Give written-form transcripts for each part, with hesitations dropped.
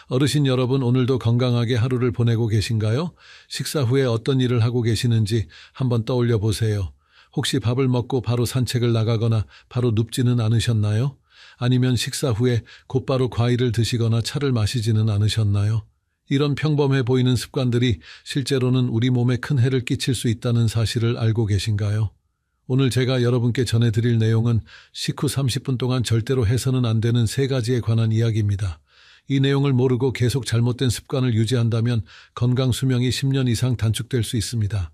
어르신 여러분, 오늘도 건강하게 하루를 보내고 계신가요? 식사 후에 어떤 일을 하고 계시는지 한번 떠올려 보세요. 혹시 밥을 먹고 바로 산책을 나가거나 바로 눕지는 않으셨나요? 아니면 식사 후에 곧바로 과일을 드시거나 차를 마시지는 않으셨나요? 이런 평범해 보이는 습관들이 실제로는 우리 몸에 큰 해를 끼칠 수 있다는 사실을 알고 계신가요? 오늘 제가 여러분께 전해드릴 내용은 식후 30분 동안 절대로 해서는 안 되는 3가지에 관한 이야기입니다. 이 내용을 모르고 계속 잘못된 습관을 유지한다면 건강 수명이 10년 이상 단축될 수 있습니다.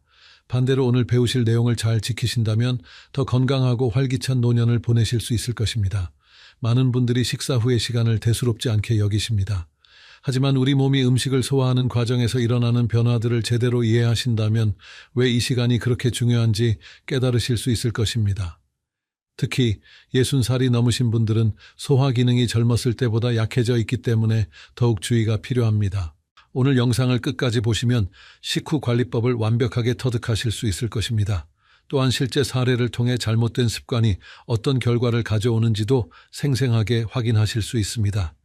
반대로 오늘 배우실 내용을 잘 지키신다면 더 건강하고 활기찬 노년을 보내실 수 있을 것입니다. 많은 분들이 식사 후의 시간을 대수롭지 않게 여기십니다. 하지만 우리 몸이 음식을 소화하는 과정에서 일어나는 변화들을 제대로 이해하신다면 왜 이 시간이 그렇게 중요한지 깨달으실 수 있을 것입니다. 특히 60살이 넘으신 분들은 소화 기능이 젊었을 때보다 약해져 있기 때문에 더욱 주의가 필요합니다. 오늘 영상을 끝까지 보시면 식후 관리법을 완벽하게 터득하실 수 있을 것입니다. 또한 실제 사례를 통해 잘못된 습관이 어떤 결과를 가져오는지도 생생하게 확인하실 수 있습니다.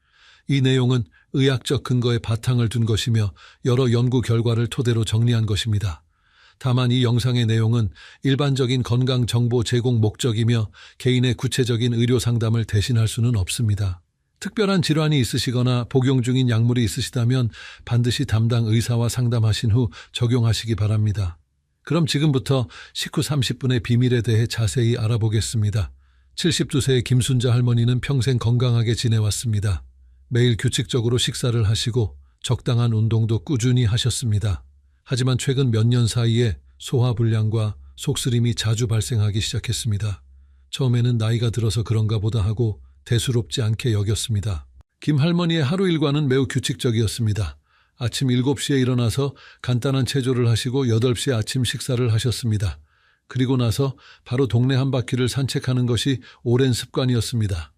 이 내용은 의학적 근거에 바탕을 둔 것이며 여러 연구 결과를 토대로 정리한 것입니다. 다만 이 영상의 내용은 일반적인 건강 정보 제공 목적이며 개인의 구체적인 의료 상담을 대신할 수는 없습니다. 특별한 질환이 있으시거나 복용 중인 약물이 있으시다면 반드시 담당 의사와 상담하신 후 적용하시기 바랍니다. 그럼 지금부터 식후 30분의 비밀에 대해 자세히 알아보겠습니다. 72세의 김순자 할머니는 평생 건강하게 지내왔습니다. 매일 규칙적으로 식사를 하시고 적당한 운동도 꾸준히 하셨습니다. 하지만 최근 몇 년 사이에 소화불량과 속쓰림이 자주 발생하기 시작했습니다. 처음에는 나이가 들어서 그런가 보다 하고 대수롭지 않게 여겼습니다. 김 할머니의 하루 일과는 매우 규칙적이었습니다. 아침 7시에 일어나서 간단한 체조를 하시고 8시에 아침 식사를 하셨습니다. 그리고 나서 바로 동네 한 바퀴를 산책하는 것이 오랜 습관이었습니다.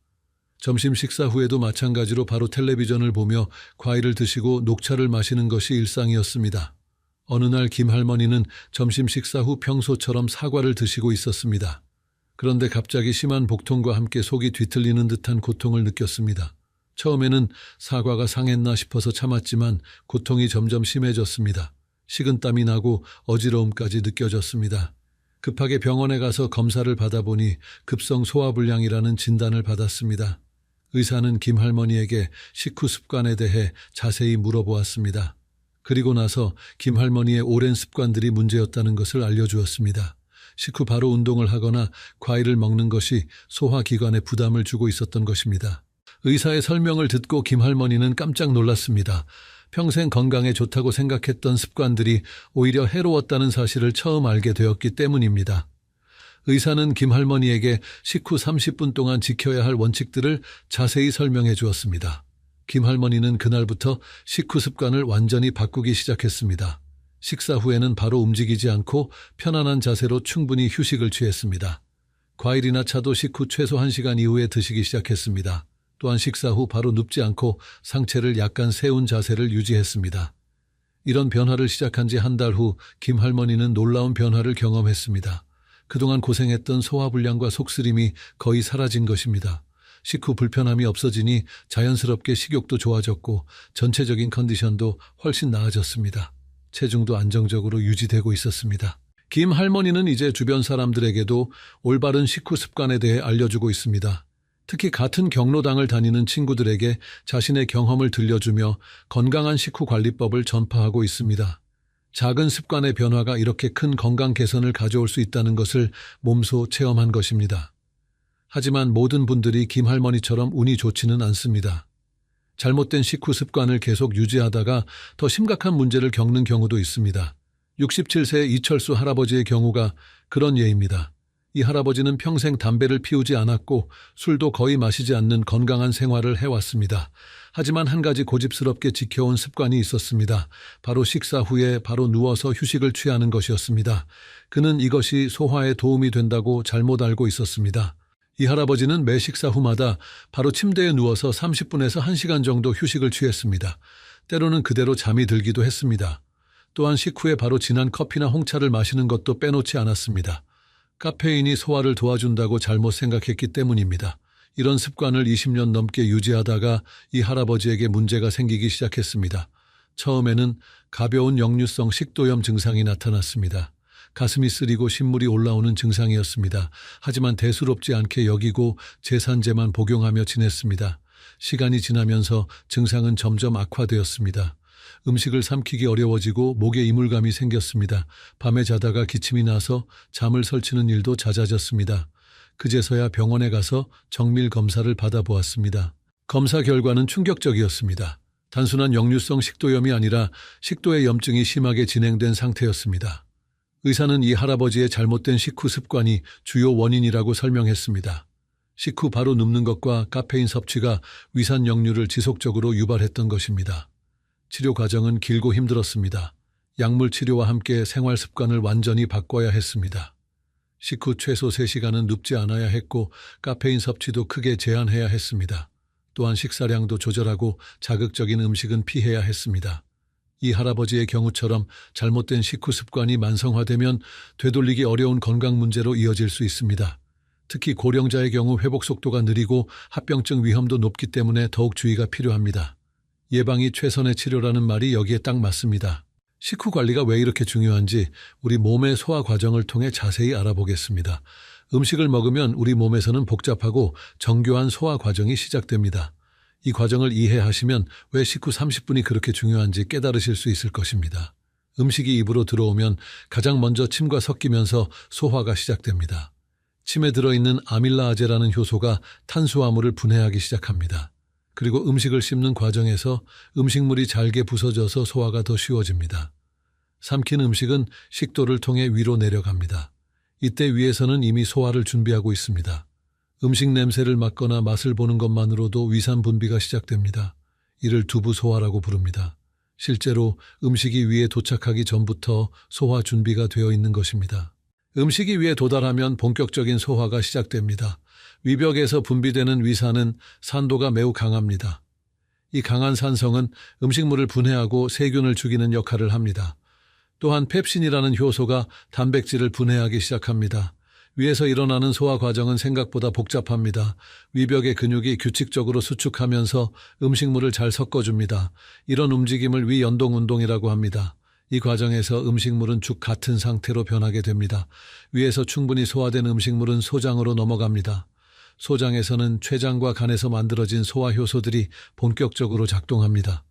점심 식사 후에도 마찬가지로 바로 텔레비전을 보며 과일을 드시고 녹차를 마시는 것이 일상이었습니다. 어느 날 김 할머니는 점심 식사 후 평소처럼 사과를 드시고 있었습니다. 그런데 갑자기 심한 복통과 함께 속이 뒤틀리는 듯한 고통을 느꼈습니다. 처음에는 사과가 상했나 싶어서 참았지만 고통이 점점 심해졌습니다. 식은땀이 나고 어지러움까지 느껴졌습니다. 급하게 병원에 가서 검사를 받아보니 급성 소화불량이라는 진단을 받았습니다. 의사는 김 할머니에게 식후 습관에 대해 자세히 물어보았습니다. 그리고 나서 김 할머니의 오랜 습관들이 문제였다는 것을 알려주었습니다. 식후 바로 운동을 하거나 과일을 먹는 것이 소화기관에 부담을 주고 있었던 것입니다. 의사의 설명을 듣고 김 할머니는 깜짝 놀랐습니다. 평생 건강에 좋다고 생각했던 습관들이 오히려 해로웠다는 사실을 처음 알게 되었기 때문입니다. 의사는 김 할머니에게 식후 30분 동안 지켜야 할 원칙들을 자세히 설명해 주었습니다. 김 할머니는 그날부터 식후 습관을 완전히 바꾸기 시작했습니다. 식사 후에는 바로 움직이지 않고 편안한 자세로 충분히 휴식을 취했습니다. 과일이나 차도 식후 최소 1시간 이후에 드시기 시작했습니다. 또한 식사 후 바로 눕지 않고 상체를 약간 세운 자세를 유지했습니다. 이런 변화를 시작한 지 한 달 후 김 할머니는 놀라운 변화를 경험했습니다. 그동안 고생했던 소화불량과 속쓰림이 거의 사라진 것입니다. 식후 불편함이 없어지니 자연스럽게 식욕도 좋아졌고 전체적인 컨디션도 훨씬 나아졌습니다. 체중도 안정적으로 유지되고 있었습니다. 김 할머니는 이제 주변 사람들에게도 올바른 식후 습관에 대해 알려주고 있습니다. 특히 같은 경로당을 다니는 친구들에게 자신의 경험을 들려주며 건강한 식후 관리법을 전파하고 있습니다. 작은 습관의 변화가 이렇게 큰 건강 개선을 가져올 수 있다는 것을 몸소 체험한 것입니다. 하지만 모든 분들이 김 할머니처럼 운이 좋지는 않습니다. 잘못된 식후 습관을 계속 유지하다가 더 심각한 문제를 겪는 경우도 있습니다. 67세 이철수 할아버지의 경우가 그런 예입니다. 이 할아버지는 평생 담배를 피우지 않았고 술도 거의 마시지 않는 건강한 생활을 해왔습니다. 하지만 한 가지 고집스럽게 지켜온 습관이 있었습니다. 바로 식사 후에 바로 누워서 휴식을 취하는 것이었습니다. 그는 이것이 소화에 도움이 된다고 잘못 알고 있었습니다. 이 할아버지는 매 식사 후마다 바로 침대에 누워서 30분에서 1시간 정도 휴식을 취했습니다. 때로는 그대로 잠이 들기도 했습니다. 또한 식후에 바로 진한 커피나 홍차를 마시는 것도 빼놓지 않았습니다. 카페인이 소화를 도와준다고 잘못 생각했기 때문입니다. 이런 습관을 20년 넘게 유지하다가 이 할아버지에게 문제가 생기기 시작했습니다. 처음에는 가벼운 역류성 식도염 증상이 나타났습니다. 가슴이 쓰리고 신물이 올라오는 증상이었습니다. 하지만 대수롭지 않게 여기고 제산제만 복용하며 지냈습니다. 시간이 지나면서 증상은 점점 악화되었습니다. 음식을 삼키기 어려워지고 목에 이물감이 생겼습니다. 밤에 자다가 기침이 나서 잠을 설치는 일도 잦아졌습니다. 그제서야 병원에 가서 정밀 검사를 받아보았습니다. 검사 결과는 충격적이었습니다. 단순한 역류성 식도염이 아니라 식도의 염증이 심하게 진행된 상태였습니다. 의사는 이 할아버지의 잘못된 식후 습관이 주요 원인이라고 설명했습니다. 식후 바로 눕는 것과 카페인 섭취가 위산 역류를 지속적으로 유발했던 것입니다. 치료 과정은 길고 힘들었습니다. 약물 치료와 함께 생활 습관을 완전히 바꿔야 했습니다. 식후 최소 3시간은 눕지 않아야 했고 카페인 섭취도 크게 제한해야 했습니다. 또한 식사량도 조절하고 자극적인 음식은 피해야 했습니다. 이 할아버지의 경우처럼 잘못된 식후 습관이 만성화되면 되돌리기 어려운 건강 문제로 이어질 수 있습니다. 특히 고령자의 경우 회복 속도가 느리고 합병증 위험도 높기 때문에 더욱 주의가 필요합니다. 예방이 최선의 치료라는 말이 여기에 딱 맞습니다. 식후 관리가 왜 이렇게 중요한지 우리 몸의 소화 과정을 통해 자세히 알아보겠습니다. 음식을 먹으면 우리 몸에서는 복잡하고 정교한 소화 과정이 시작됩니다. 이 과정을 이해하시면 왜 식후 30분이 그렇게 중요한지 깨달으실 수 있을 것입니다. 음식이 입으로 들어오면 가장 먼저 침과 섞이면서 소화가 시작됩니다. 침에 들어있는 아밀라아제라는 효소가 탄수화물을 분해하기 시작합니다. 그리고 음식을 씹는 과정에서 음식물이 잘게 부서져서 소화가 더 쉬워집니다. 삼킨 음식은 식도를 통해 위로 내려갑니다. 이때 위에서는 이미 소화를 준비하고 있습니다. 음식 냄새를 맡거나 맛을 보는 것만으로도 위산 분비가 시작됩니다. 이를 두부 소화라고 부릅니다. 실제로 음식이 위에 도착하기 전부터 소화 준비가 되어 있는 것입니다. 음식이 위에 도달하면 본격적인 소화가 시작됩니다. 위벽에서 분비되는 위산은 산도가 매우 강합니다. 이 강한 산성은 음식물을 분해하고 세균을 죽이는 역할을 합니다. 또한 펩신이라는 효소가 단백질을 분해하기 시작합니다. 위에서 일어나는 소화 과정은 생각보다 복잡합니다. 위벽의 근육이 규칙적으로 수축하면서 음식물을 잘 섞어줍니다. 이런 움직임을 위연동 운동이라고 합니다. 이 과정에서 음식물은 죽 같은 상태로 변하게 됩니다. 위에서 충분히 소화된 음식물은 소장으로 넘어갑니다. 소장에서는 췌장과 간에서 만들어진 소화 효소들이 본격적으로 작동합니다.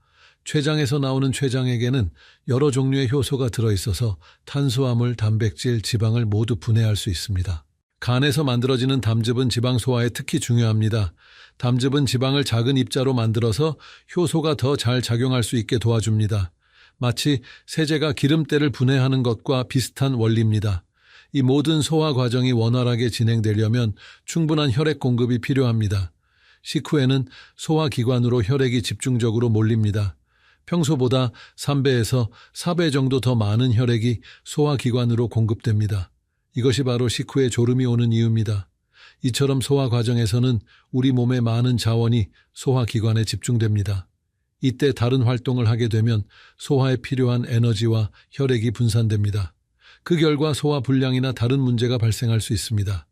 췌장에서 나오는 췌장에게는 여러 종류의 효소가 들어있어서 탄수화물, 단백질, 지방을 모두 분해할 수 있습니다. 간에서 만들어지는 담즙은 지방 소화에 특히 중요합니다. 담즙은 지방을 작은 입자로 만들어서 효소가 더 잘 작용할 수 있게 도와줍니다. 마치 세제가 기름때를 분해하는 것과 비슷한 원리입니다. 이 모든 소화 과정이 원활하게 진행되려면 충분한 혈액 공급이 필요합니다. 식후에는 소화기관으로 혈액이 집중적으로 몰립니다. 평소보다 3배에서 4배 정도 더 많은 혈액이 소화기관으로 공급됩니다. 이것이 바로 식후에 졸음이 오는 이유입니다. 이처럼 소화 과정에서는 우리 몸의 많은 자원이 소화기관에 집중됩니다. 이때 다른 활동을 하게 되면 소화에 필요한 에너지와 혈액이 분산됩니다. 그 결과 소화 불량이나 다른 문제가 발생할 수 있습니다.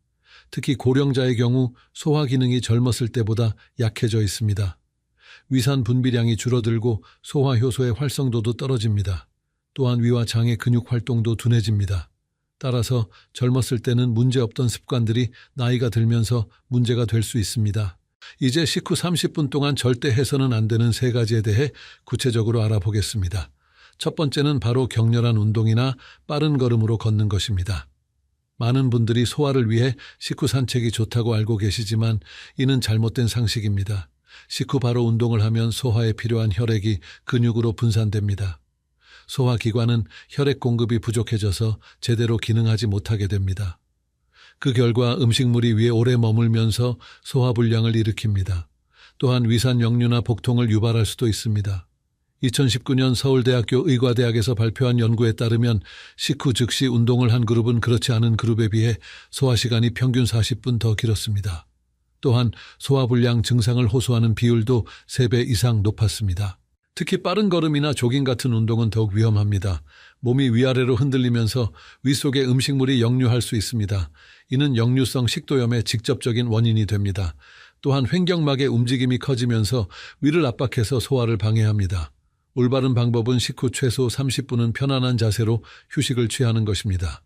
특히 고령자의 경우 소화 기능이 젊었을 때보다 약해져 있습니다. 위산 분비량이 줄어들고 소화 효소의 활성도도 떨어집니다. 또한 위와 장의 근육 활동도 둔해집니다. 따라서 젊었을 때는 문제없던 습관들이 나이가 들면서 문제가 될 수 있습니다. 이제 식후 30분 동안 절대 해서는 안 되는 3가지에 대해 구체적으로 알아보겠습니다. 첫 번째는 바로 격렬한 운동이나 빠른 걸음으로 걷는 것입니다. 많은 분들이 소화를 위해 식후 산책이 좋다고 알고 계시지만 이는 잘못된 상식입니다. 식후 바로 운동을 하면 소화에 필요한 혈액이 근육으로 분산됩니다. 소화기관은 혈액 공급이 부족해져서 제대로 기능하지 못하게 됩니다. 그 결과 음식물이 위에 오래 머물면서 소화불량을 일으킵니다. 또한 위산 역류나 복통을 유발할 수도 있습니다. 2019년 서울대학교 의과대학에서 발표한 연구에 따르면 식후 즉시 운동을 한 그룹은 그렇지 않은 그룹에 비해 소화시간이 평균 40분 더 길었습니다. 또한 소화불량 증상을 호소하는 비율도 3배 이상 높았습니다. 특히 빠른 걸음이나 조깅 같은 운동은 더욱 위험합니다. 몸이 위아래로 흔들리면서 위 속에 음식물이 역류할 수 있습니다. 이는 역류성 식도염의 직접적인 원인이 됩니다. 또한 횡격막의 움직임이 커지면서 위를 압박해서 소화를 방해합니다. 올바른 방법은 식후 최소 30분은 편안한 자세로 휴식을 취하는 것입니다.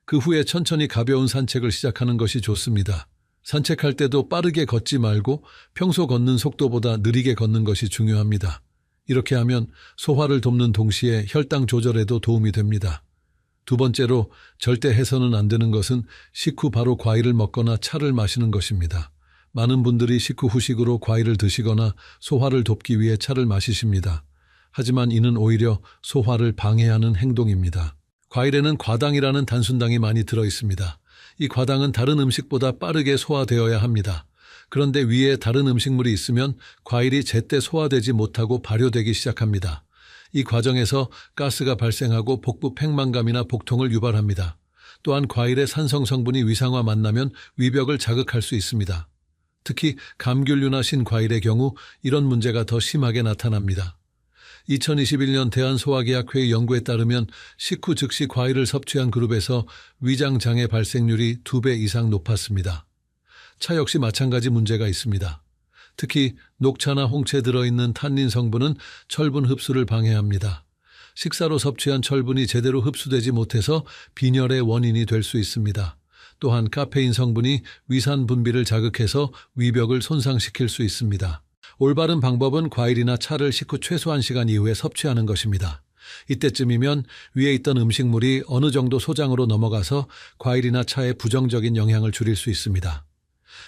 그 후에 천천히 가벼운 산책을 시작하는 것이 좋습니다. 산책할 때도 빠르게 걷지 말고 평소 걷는 속도보다 느리게 걷는 것이 중요합니다. 이렇게 하면 소화를 돕는 동시에 혈당 조절에도 도움이 됩니다. 두 번째로 절대 해서는 안 되는 것은 식후 바로 과일을 먹거나 차를 마시는 것입니다. 많은 분들이 식후 후식으로 과일을 드시거나 소화를 돕기 위해 차를 마시십니다. 하지만 이는 오히려 소화를 방해하는 행동입니다. 과일에는 과당이라는 단순당이 많이 들어 있습니다. 이 과당은 다른 음식보다 빠르게 소화되어야 합니다. 그런데 위에 다른 음식물이 있으면 과일이 제때 소화되지 못하고 발효되기 시작합니다. 이 과정에서 가스가 발생하고 복부 팽만감이나 복통을 유발합니다. 또한 과일의 산성 성분이 위상과 만나면 위벽을 자극할 수 있습니다. 특히 감귤류나 신과일의 경우 이런 문제가 더 심하게 나타납니다. 2021년 대한소화계약회의 연구에 따르면 식후 즉시 과일을 섭취한 그룹에서 위장장애 발생률이 2배 이상 높았습니다. 차 역시 마찬가지 문제가 있습니다. 특히 녹차나 홍채에 들어있는 탄닌 성분은 철분 흡수를 방해합니다. 식사로 섭취한 철분이 제대로 흡수되지 못해서 빈혈의 원인이 될 수 있습니다. 또한 카페인 성분이 위산 분비를 자극해서 위벽을 손상시킬 수 있습니다. 올바른 방법은 과일이나 차를 식후 최소 1시간 이후에 섭취하는 것입니다. 이때쯤이면 위에 있던 음식물이 어느 정도 소장으로 넘어가서 과일이나 차에 부정적인 영향을 줄일 수 있습니다.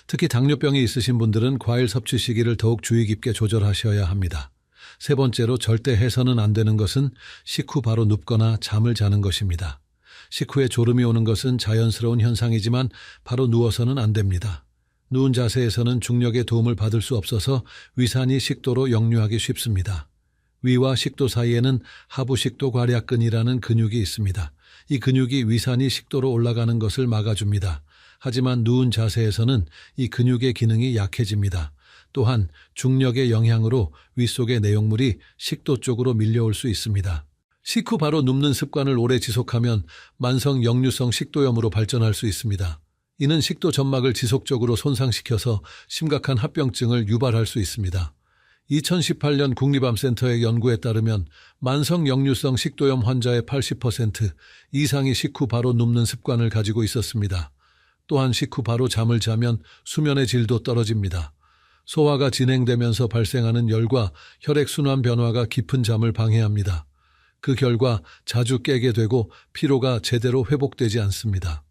특히 당뇨병이 있으신 분들은 과일 섭취 시기를 더욱 주의 깊게 조절하셔야 합니다. 세 번째로 절대 해서는 안 되는 것은 식후 바로 눕거나 잠을 자는 것입니다. 식후에 졸음이 오는 것은 자연스러운 현상이지만 바로 누워서는 안 됩니다. 누운 자세에서는 중력의 도움을 받을 수 없어서 위산이 식도로 역류하기 쉽습니다. 위와 식도 사이에는 하부식도 괄약근이라는 근육이 있습니다. 이 근육이 위산이 식도로 올라가는 것을 막아줍니다. 하지만 누운 자세에서는 이 근육의 기능이 약해집니다. 또한 중력의 영향으로 윗속의 내용물이 식도 쪽으로 밀려올 수 있습니다. 식후 바로 눕는 습관을 오래 지속하면 만성 역류성 식도염으로 발전할 수 있습니다. 이는 식도 점막을 지속적으로 손상시켜서 심각한 합병증을 유발할 수 있습니다. 2018년 국립암센터의 연구에 따르면 만성 역류성 식도염 환자의 80% 이상이 식후 바로 눕는 습관을 가지고 있었습니다. 또한 식후 바로 잠을 자면 수면의 질도 떨어집니다. 소화가 진행되면서 발생하는 열과 혈액순환 변화가 깊은 잠을 방해합니다. 그 결과 자주 깨게 되고 피로가 제대로 회복되지 않습니다.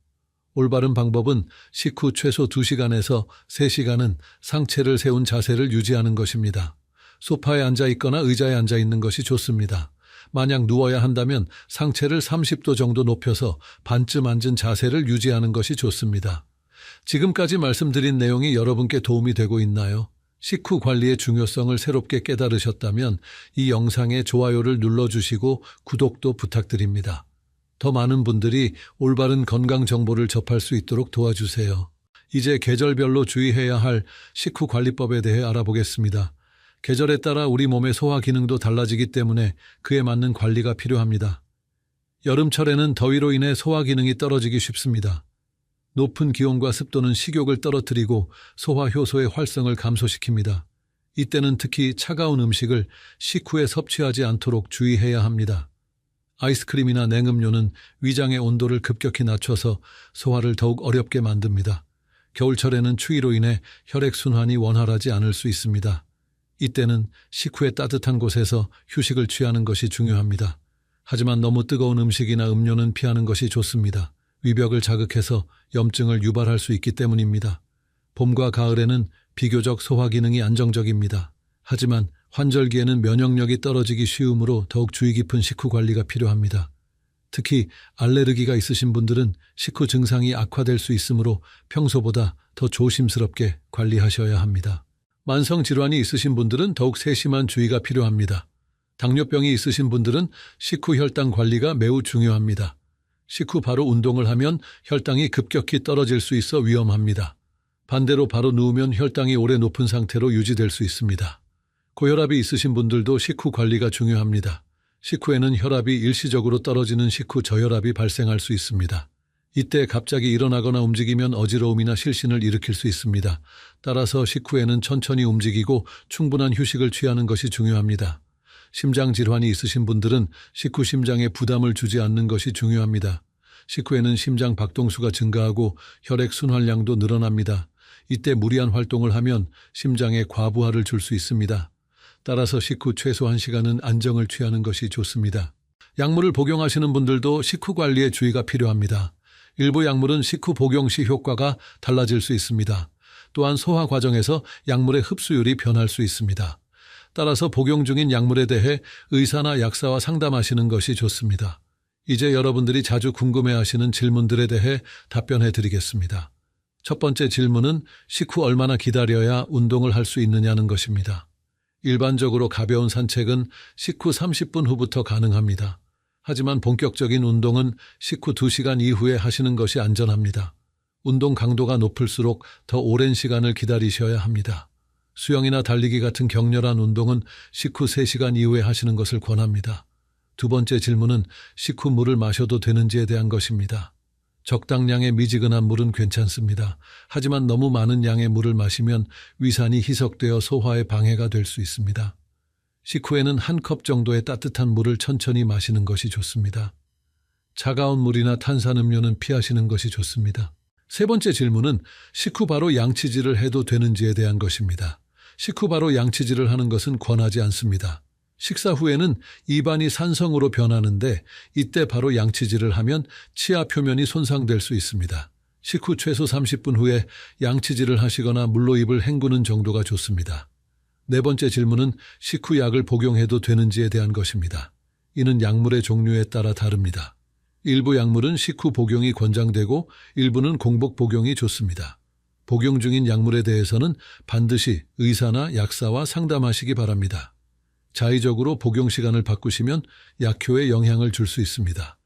올바른 방법은 식후 최소 2시간에서 3시간은 상체를 세운 자세를 유지하는 것입니다. 소파에 앉아 있거나 의자에 앉아 있는 것이 좋습니다. 만약 누워야 한다면 상체를 30도 정도 높여서 반쯤 앉은 자세를 유지하는 것이 좋습니다. 지금까지 말씀드린 내용이 여러분께 도움이 되고 있나요? 식후 관리의 중요성을 새롭게 깨달으셨다면 이 영상에 좋아요를 눌러주시고 구독도 부탁드립니다. 더 많은 분들이 올바른 건강 정보를 접할 수 있도록 도와주세요. 이제 계절별로 주의해야 할 식후 관리법에 대해 알아보겠습니다. 계절에 따라 우리 몸의 소화 기능도 달라지기 때문에 그에 맞는 관리가 필요합니다. 여름철에는 더위로 인해 소화 기능이 떨어지기 쉽습니다. 높은 기온과 습도는 식욕을 떨어뜨리고 소화 효소의 활성을 감소시킵니다. 이때는 특히 차가운 음식을 식후에 섭취하지 않도록 주의해야 합니다. 아이스크림이나 냉음료는 위장의 온도를 급격히 낮춰서 소화를 더욱 어렵게 만듭니다. 겨울철에는 추위로 인해 혈액순환이 원활하지 않을 수 있습니다. 이때는 식후에 따뜻한 곳에서 휴식을 취하는 것이 중요합니다. 하지만 너무 뜨거운 음식이나 음료는 피하는 것이 좋습니다. 위벽을 자극해서 염증을 유발할 수 있기 때문입니다. 봄과 가을에는 비교적 소화 기능이 안정적입니다. 하지만 환절기에는 면역력이 떨어지기 쉬우므로 더욱 주의 깊은 식후 관리가 필요합니다. 특히 알레르기가 있으신 분들은 식후 증상이 악화될 수 있으므로 평소보다 더 조심스럽게 관리하셔야 합니다. 만성 질환이 있으신 분들은 더욱 세심한 주의가 필요합니다. 당뇨병이 있으신 분들은 식후 혈당 관리가 매우 중요합니다. 식후 바로 운동을 하면 혈당이 급격히 떨어질 수 있어 위험합니다. 반대로 바로 누우면 혈당이 오래 높은 상태로 유지될 수 있습니다. 고혈압이 있으신 분들도 식후 관리가 중요합니다. 식후에는 혈압이 일시적으로 떨어지는 식후 저혈압이 발생할 수 있습니다. 이때 갑자기 일어나거나 움직이면 어지러움이나 실신을 일으킬 수 있습니다. 따라서 식후에는 천천히 움직이고 충분한 휴식을 취하는 것이 중요합니다. 심장 질환이 있으신 분들은 식후 심장에 부담을 주지 않는 것이 중요합니다. 식후에는 심장 박동수가 증가하고 혈액 순환량도 늘어납니다. 이때 무리한 활동을 하면 심장에 과부하를 줄 수 있습니다. 따라서 식후 최소 1시간은 안정을 취하는 것이 좋습니다. 약물을 복용하시는 분들도 식후 관리에 주의가 필요합니다. 일부 약물은 식후 복용 시 효과가 달라질 수 있습니다. 또한 소화 과정에서 약물의 흡수율이 변할 수 있습니다. 따라서 복용 중인 약물에 대해 의사나 약사와 상담하시는 것이 좋습니다. 이제 여러분들이 자주 궁금해하시는 질문들에 대해 답변해 드리겠습니다. 첫 번째 질문은 식후 얼마나 기다려야 운동을 할 수 있느냐는 것입니다. 일반적으로 가벼운 산책은 식후 30분 후부터 가능합니다. 하지만 본격적인 운동은 식후 2시간 이후에 하시는 것이 안전합니다. 운동 강도가 높을수록 더 오랜 시간을 기다리셔야 합니다. 수영이나 달리기 같은 격렬한 운동은 식후 3시간 이후에 하시는 것을 권합니다. 두 번째 질문은 식후 물을 마셔도 되는지에 대한 것입니다. 적당량의 미지근한 물은 괜찮습니다. 하지만 너무 많은 양의 물을 마시면 위산이 희석되어 소화에 방해가 될 수 있습니다. 식후에는 1컵 정도의 따뜻한 물을 천천히 마시는 것이 좋습니다. 차가운 물이나 탄산음료는 피하시는 것이 좋습니다. 세 번째 질문은 식후 바로 양치질을 해도 되는지에 대한 것입니다. 식후 바로 양치질을 하는 것은 권하지 않습니다. 식사 후에는 입안이 산성으로 변하는데 이때 바로 양치질을 하면 치아 표면이 손상될 수 있습니다. 식후 최소 30분 후에 양치질을 하시거나 물로 입을 헹구는 정도가 좋습니다. 네 번째 질문은 식후 약을 복용해도 되는지에 대한 것입니다. 이는 약물의 종류에 따라 다릅니다. 일부 약물은 식후 복용이 권장되고 일부는 공복 복용이 좋습니다. 복용 중인 약물에 대해서는 반드시 의사나 약사와 상담하시기 바랍니다. 자의적으로 복용 시간을 바꾸시면 약효에 영향을 줄 수 있습니다.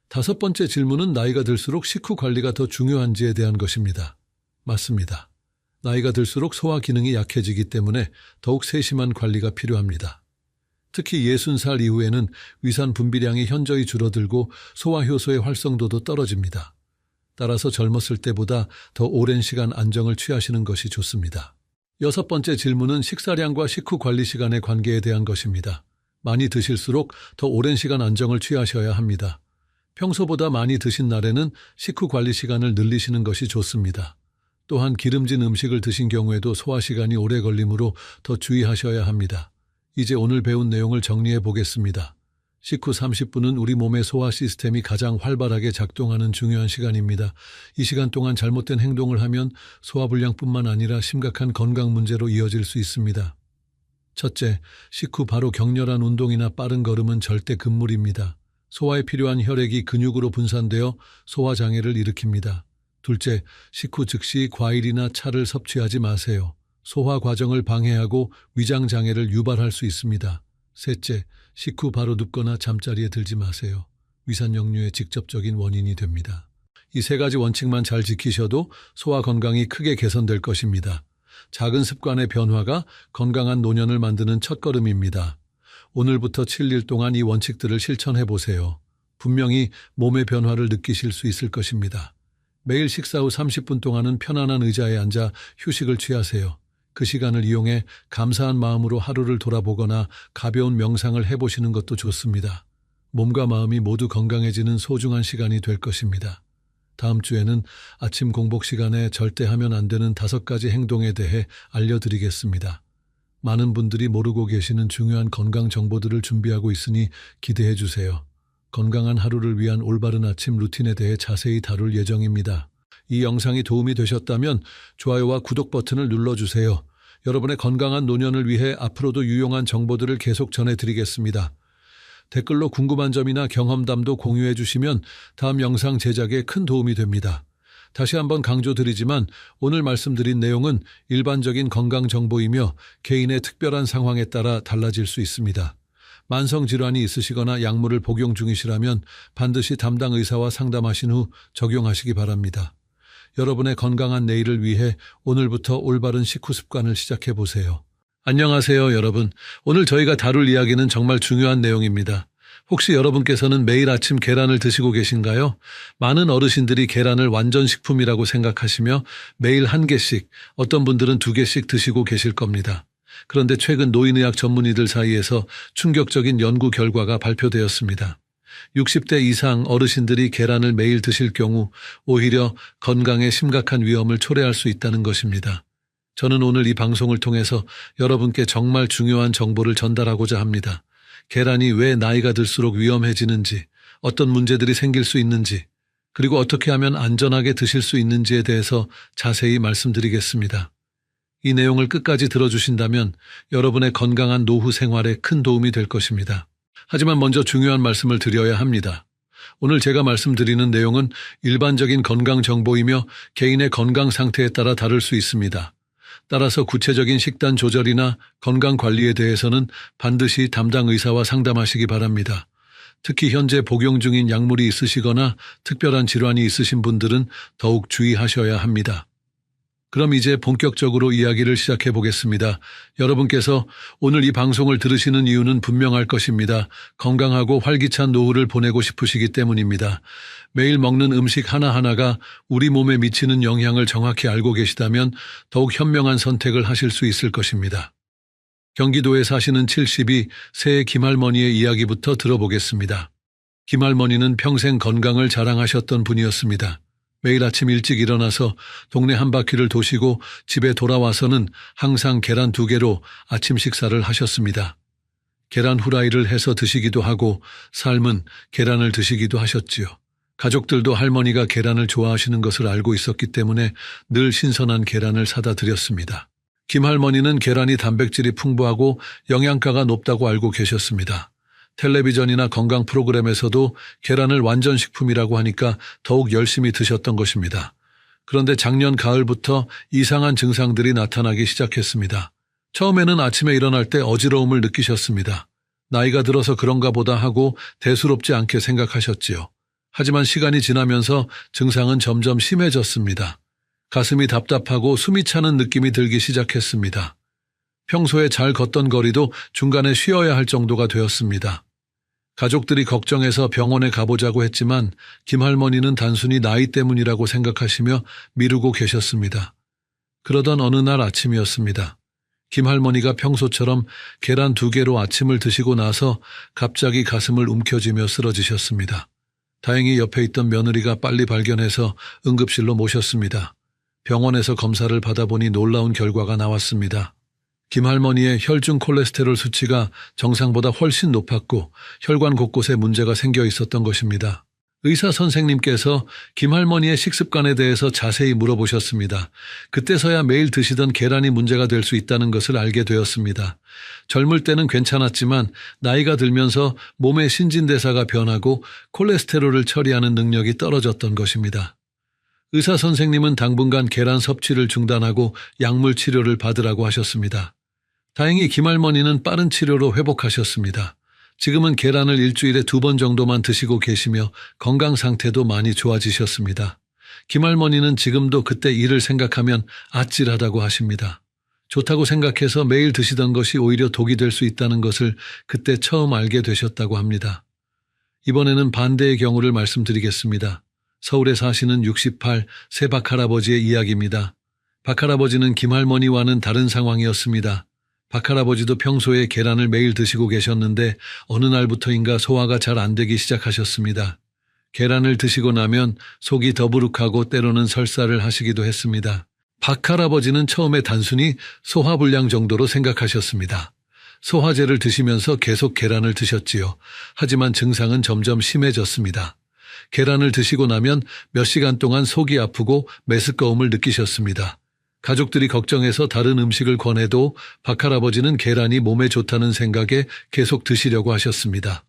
다섯 번째 질문은 나이가 들수록 식후 관리가 더 중요한지에 대한 것입니다. 맞습니다. 나이가 들수록 소화 기능이 약해지기 때문에 더욱 세심한 관리가 필요합니다. 특히 60살 이후에는 위산 분비량이 현저히 줄어들고 소화 효소의 활성도도 떨어집니다. 따라서 젊었을 때보다 더 오랜 시간 안정을 취하시는 것이 좋습니다. 여섯 번째 질문은 식사량과 식후 관리 시간의 관계에 대한 것입니다. 많이 드실수록 더 오랜 시간 안정을 취하셔야 합니다. 평소보다 많이 드신 날에는 식후 관리 시간을 늘리시는 것이 좋습니다. 또한 기름진 음식을 드신 경우에도 소화 시간이 오래 걸리므로 더 주의하셔야 합니다. 이제 오늘 배운 내용을 정리해 보겠습니다. 식후 30분은 우리 몸의 소화 시스템이 가장 활발하게 작동하는 중요한 시간입니다. 이 시간 동안 잘못된 행동을 하면 소화불량뿐만 아니라 심각한 건강 문제로 이어질 수 있습니다. 첫째, 식후 바로 격렬한 운동이나 빠른 걸음은 절대 금물입니다. 소화에 필요한 혈액이 근육으로 분산되어 소화장애를 일으킵니다. 둘째, 식후 즉시 과일이나 차를 섭취하지 마세요. 소화 과정을 방해하고 위장 장애를 유발할 수 있습니다. 셋째, 식후 바로 눕거나 잠자리에 들지 마세요. 위산 역류의 직접적인 원인이 됩니다. 이 세 가지 원칙만 잘 지키셔도 소화 건강이 크게 개선될 것입니다. 작은 습관의 변화가 건강한 노년을 만드는 첫걸음입니다. 오늘부터 7일 동안 이 원칙들을 실천해 보세요. 분명히 몸의 변화를 느끼실 수 있을 것입니다. 매일 식사 후 30분 동안은 편안한 의자에 앉아 휴식을 취하세요. 그 시간을 이용해 감사한 마음으로 하루를 돌아보거나 가벼운 명상을 해보시는 것도 좋습니다. 몸과 마음이 모두 건강해지는 소중한 시간이 될 것입니다. 다음 주에는 아침 공복 시간에 절대 하면 안 되는 5가지 행동에 대해 알려드리겠습니다. 많은 분들이 모르고 계시는 중요한 건강 정보들을 준비하고 있으니 기대해 주세요. 건강한 하루를 위한 올바른 아침 루틴에 대해 자세히 다룰 예정입니다. 이 영상이 도움이 되셨다면 좋아요와 구독 버튼을 눌러주세요. 여러분의 건강한 노년을 위해 앞으로도 유용한 정보들을 계속 전해드리겠습니다. 댓글로 궁금한 점이나 경험담도 공유해 주시면 다음 영상 제작에 큰 도움이 됩니다. 다시 한번 강조드리지만 오늘 말씀드린 내용은 일반적인 건강 정보이며 개인의 특별한 상황에 따라 달라질 수 있습니다. 만성질환이 있으시거나 약물을 복용 중이시라면 반드시 담당 의사와 상담하신 후 적용하시기 바랍니다. 여러분의 건강한 내일을 위해 오늘부터 올바른 식후 습관을 시작해 보세요. 안녕하세요, 여러분. 오늘 저희가 다룰 이야기는 정말 중요한 내용입니다. 혹시 여러분께서는 매일 아침 계란을 드시고 계신가요? 많은 어르신들이 계란을 완전식품이라고 생각하시며 매일 한 개씩, 어떤 분들은 두 개씩 드시고 계실 겁니다. 그런데 최근 노인의학 전문의들 사이에서 충격적인 연구 결과가 발표되었습니다. 60대 이상 어르신들이 계란을 매일 드실 경우 오히려 건강에 심각한 위험을 초래할 수 있다는 것입니다. 저는 오늘 이 방송을 통해서 여러분께 정말 중요한 정보를 전달하고자 합니다. 계란이 왜 나이가 들수록 위험해지는지, 어떤 문제들이 생길 수 있는지, 그리고 어떻게 하면 안전하게 드실 수 있는지에 대해서 자세히 말씀드리겠습니다. 이 내용을 끝까지 들어주신다면 여러분의 건강한 노후 생활에 큰 도움이 될 것입니다. 하지만 먼저 중요한 말씀을 드려야 합니다. 오늘 제가 말씀드리는 내용은 일반적인 건강 정보이며 개인의 건강 상태에 따라 다를 수 있습니다. 따라서 구체적인 식단 조절이나 건강 관리에 대해서는 반드시 담당 의사와 상담하시기 바랍니다. 특히 현재 복용 중인 약물이 있으시거나 특별한 질환이 있으신 분들은 더욱 주의하셔야 합니다. 그럼 이제 본격적으로 이야기를 시작해 보겠습니다. 여러분께서 오늘 이 방송을 들으시는 이유는 분명할 것입니다. 건강하고 활기찬 노후를 보내고 싶으시기 때문입니다. 매일 먹는 음식 하나하나가 우리 몸에 미치는 영향을 정확히 알고 계시다면 더욱 현명한 선택을 하실 수 있을 것입니다. 경기도에 사시는 72세 김할머니의 이야기부터 들어보겠습니다. 김할머니는 평생 건강을 자랑하셨던 분이었습니다. 매일 아침 일찍 일어나서 동네 한 바퀴를 도시고 집에 돌아와서는 항상 계란 2개로 아침 식사를 하셨습니다. 계란 후라이를 해서 드시기도 하고 삶은 계란을 드시기도 하셨지요. 가족들도 할머니가 계란을 좋아하시는 것을 알고 있었기 때문에 늘 신선한 계란을 사다 드렸습니다. 김할머니는 계란이 단백질이 풍부하고 영양가가 높다고 알고 계셨습니다. 텔레비전이나 건강 프로그램에서도 계란을 완전식품이라고 하니까 더욱 열심히 드셨던 것입니다. 그런데 작년 가을부터 이상한 증상들이 나타나기 시작했습니다. 처음에는 아침에 일어날 때 어지러움을 느끼셨습니다. 나이가 들어서 그런가 보다 하고 대수롭지 않게 생각하셨지요. 하지만 시간이 지나면서 증상은 점점 심해졌습니다. 가슴이 답답하고 숨이 차는 느낌이 들기 시작했습니다. 평소에 잘 걷던 거리도 중간에 쉬어야 할 정도가 되었습니다. 가족들이 걱정해서 병원에 가보자고 했지만 김할머니는 단순히 나이 때문이라고 생각하시며 미루고 계셨습니다. 그러던 어느 날 아침이었습니다. 김할머니가 평소처럼 계란 2개로 아침을 드시고 나서 갑자기 가슴을 움켜쥐며 쓰러지셨습니다. 다행히 옆에 있던 며느리가 빨리 발견해서 응급실로 모셨습니다. 병원에서 검사를 받아보니 놀라운 결과가 나왔습니다. 김할머니의 혈중 콜레스테롤 수치가 정상보다 훨씬 높았고 혈관 곳곳에 문제가 생겨 있었던 것입니다. 의사 선생님께서 김할머니의 식습관에 대해서 자세히 물어보셨습니다. 그때서야 매일 드시던 계란이 문제가 될 수 있다는 것을 알게 되었습니다. 젊을 때는 괜찮았지만 나이가 들면서 몸의 신진대사가 변하고 콜레스테롤을 처리하는 능력이 떨어졌던 것입니다. 의사 선생님은 당분간 계란 섭취를 중단하고 약물 치료를 받으라고 하셨습니다. 다행히 김할머니는 빠른 치료로 회복하셨습니다. 지금은 계란을 일주일에 2번 정도만 드시고 계시며 건강 상태도 많이 좋아지셨습니다. 김할머니는 지금도 그때 일을 생각하면 아찔하다고 하십니다. 좋다고 생각해서 매일 드시던 것이 오히려 독이 될 수 있다는 것을 그때 처음 알게 되셨다고 합니다. 이번에는 반대의 경우를 말씀드리겠습니다. 서울에 사시는 68세 박할아버지의 이야기입니다. 박할아버지는 김할머니와는 다른 상황이었습니다. 박할아버지도 평소에 계란을 매일 드시고 계셨는데 어느 날부터인가 소화가 잘 안 되기 시작하셨습니다. 계란을 드시고 나면 속이 더부룩하고 때로는 설사를 하시기도 했습니다. 박할아버지는 처음에 단순히 소화불량 정도로 생각하셨습니다. 소화제를 드시면서 계속 계란을 드셨지요. 하지만 증상은 점점 심해졌습니다. 계란을 드시고 나면 몇 시간 동안 속이 아프고 메스꺼움을 느끼셨습니다. 가족들이 걱정해서 다른 음식을 권해도 박할아버지는 계란이 몸에 좋다는 생각에 계속 드시려고 하셨습니다.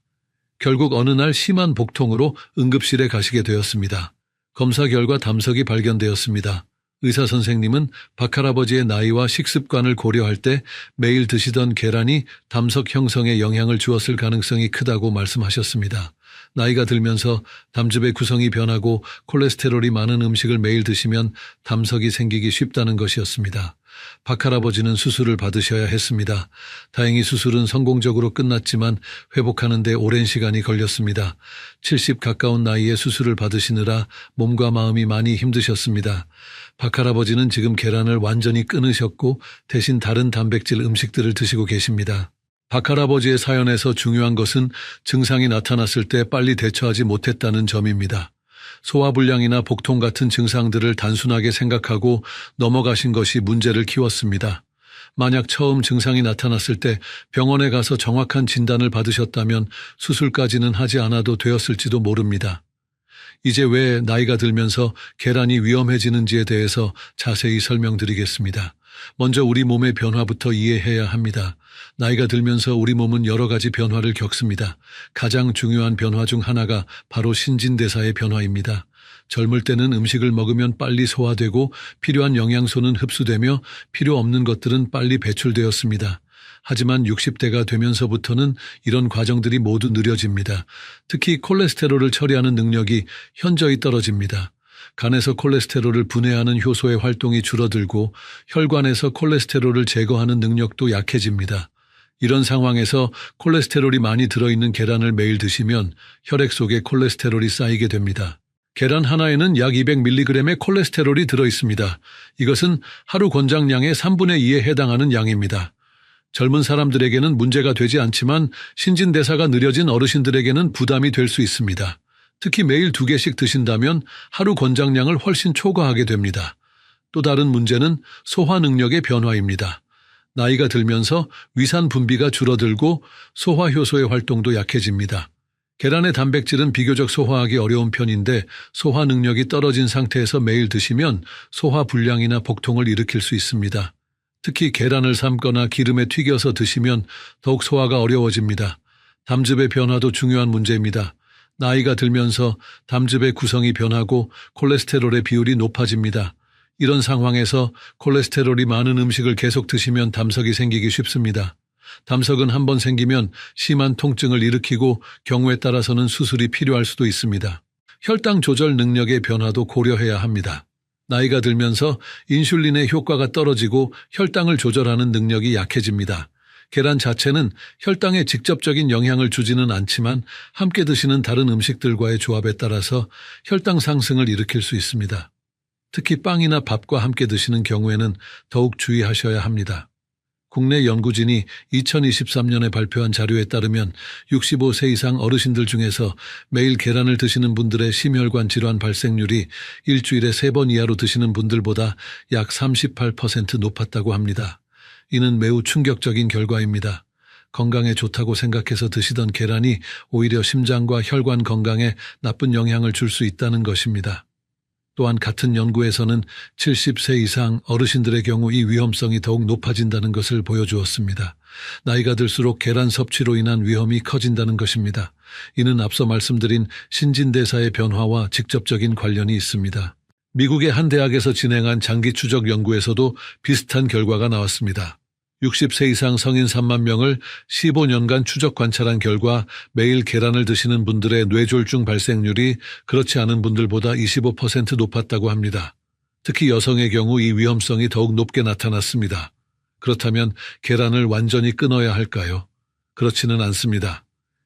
결국 어느 날 심한 복통으로 응급실에 가시게 되었습니다. 검사 결과 담석이 발견되었습니다. 의사 선생님은 박할아버지의 나이와 식습관을 고려할 때 매일 드시던 계란이 담석 형성에 영향을 주었을 가능성이 크다고 말씀하셨습니다. 나이가 들면서 담즙의 구성이 변하고 콜레스테롤이 많은 음식을 매일 드시면 담석이 생기기 쉽다는 것이었습니다. 박할아버지는 수술을 받으셔야 했습니다. 다행히 수술은 성공적으로 끝났지만 회복하는 데 오랜 시간이 걸렸습니다. 70 가까운 나이에 수술을 받으시느라 몸과 마음이 많이 힘드셨습니다. 박할아버지는 지금 계란을 완전히 끊으셨고 대신 다른 단백질 음식들을 드시고 계십니다. 박할아버지의 사연에서 중요한 것은 증상이 나타났을 때 빨리 대처하지 못했다는 점입니다. 소화불량이나 복통 같은 증상들을 단순하게 생각하고 넘어가신 것이 문제를 키웠습니다. 만약 처음 증상이 나타났을 때 병원에 가서 정확한 진단을 받으셨다면 수술까지는 하지 않아도 되었을지도 모릅니다. 이제 왜 나이가 들면서 계란이 위험해지는지에 대해서 자세히 설명드리겠습니다. 먼저 우리 몸의 변화부터 이해해야 합니다. 나이가 들면서 우리 몸은 여러 가지 변화를 겪습니다. 가장 중요한 변화 중 하나가 바로 신진대사의 변화입니다. 젊을 때는 음식을 먹으면 빨리 소화되고 필요한 영양소는 흡수되며 필요 없는 것들은 빨리 배출되었습니다. 하지만 60대가 되면서부터는 이런 과정들이 모두 느려집니다. 특히 콜레스테롤을 처리하는 능력이 현저히 떨어집니다. 간에서 콜레스테롤을 분해하는 효소의 활동이 줄어들고 혈관에서 콜레스테롤을 제거하는 능력도 약해집니다. 이런 상황에서 콜레스테롤이 많이 들어있는 계란을 매일 드시면 혈액 속에 콜레스테롤이 쌓이게 됩니다. 계란 하나에는 약 200mg의 콜레스테롤이 들어있습니다. 이것은 하루 권장량의 3분의 2에 해당하는 양입니다. 젊은 사람들에게는 문제가 되지 않지만 신진대사가 느려진 어르신들에게는 부담이 될 수 있습니다. 특히 매일 2개씩 드신다면 하루 권장량을 훨씬 초과하게 됩니다. 또 다른 문제는 소화 능력의 변화입니다. 나이가 들면서 위산 분비가 줄어들고 소화효소의 활동도 약해집니다. 계란의 단백질은 비교적 소화하기 어려운 편인데 소화 능력이 떨어진 상태에서 매일 드시면 소화 불량이나 복통을 일으킬 수 있습니다. 특히 계란을 삶거나 기름에 튀겨서 드시면 더욱 소화가 어려워집니다. 담즙의 변화도 중요한 문제입니다. 나이가 들면서 담즙의 구성이 변하고 콜레스테롤의 비율이 높아집니다. 이런 상황에서 콜레스테롤이 많은 음식을 계속 드시면 담석이 생기기 쉽습니다. 담석은 한번 생기면 심한 통증을 일으키고 경우에 따라서는 수술이 필요할 수도 있습니다. 혈당 조절 능력의 변화도 고려해야 합니다. 나이가 들면서 인슐린의 효과가 떨어지고 혈당을 조절하는 능력이 약해집니다. 계란 자체는 혈당에 직접적인 영향을 주지는 않지만 함께 드시는 다른 음식들과의 조합에 따라서 혈당 상승을 일으킬 수 있습니다. 특히 빵이나 밥과 함께 드시는 경우에는 더욱 주의하셔야 합니다. 국내 연구진이 2023년에 발표한 자료에 따르면 65세 이상 어르신들 중에서 매일 계란을 드시는 분들의 심혈관 질환 발생률이 일주일에 3번 이하로 드시는 분들보다 약 38% 높았다고 합니다. 이는 매우 충격적인 결과입니다. 건강에 좋다고 생각해서 드시던 계란이 오히려 심장과 혈관 건강에 나쁜 영향을 줄 수 있다는 것입니다. 또한 같은 연구에서는 70세 이상 어르신들의 경우 이 위험성이 더욱 높아진다는 것을 보여주었습니다. 나이가 들수록 계란 섭취로 인한 위험이 커진다는 것입니다. 이는 앞서 말씀드린 신진대사의 변화와 직접적인 관련이 있습니다. 미국의 한 대학에서 진행한 장기 추적 연구에서도 비슷한 결과가 나왔습니다. 60세 이상 성인 3만 명을 15년간 추적 관찰한 결과 매일 계란을 드시는 분들의 뇌졸중 발생률이 그렇지 않은 분들보다 25% 높았다고 합니다. 특히 여성의 경우 이 위험성이 더욱 높게 나타났습니다. 그렇다면 계란을 완전히 끊어야 할까요? 그렇지는 않습니다.